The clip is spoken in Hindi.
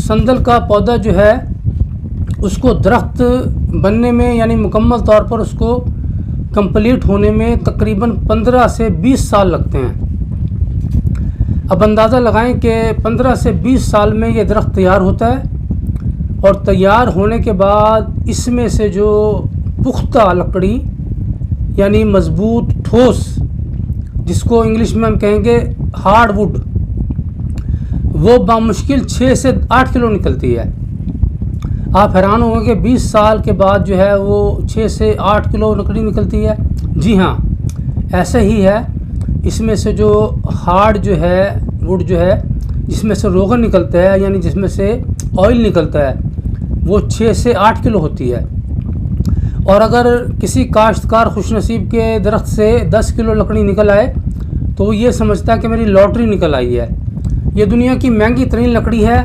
संदल का पौधा जो है उसको दरख्त बनने में यानी मुकम्मल तौर पर उसको कंप्लीट होने में तकरीबन 15 से 20 साल लगते हैं। अब अंदाज़ा लगाएं कि 15 से 20 साल में ये दरख्त तैयार होता है और तैयार होने के बाद इसमें से जो पुख्ता लकड़ी यानी मज़बूत ठोस, जिसको इंग्लिश में हम कहेंगे हार्डवुड, वो बामुश्किल 6 से 8 किलो निकलती है। आप हैरान होंगे कि 20 साल के बाद जो है वो 6 से 8 किलो लकड़ी निकलती है। जी हाँ, ऐसा ही है। इसमें से जो हार्ड जो है वुड जो है, जिसमें से रोगन निकलता है यानी जिसमें से ऑयल निकलता है, वो 6 से 8 किलो होती है। और अगर किसी काश्तकार खुशनसीब के दरख्त से 10 किलो लकड़ी निकल आए तो वो ये समझता है कि मेरी लॉटरी निकल आई है। ये दुनिया की महंगी तरीन लकड़ी है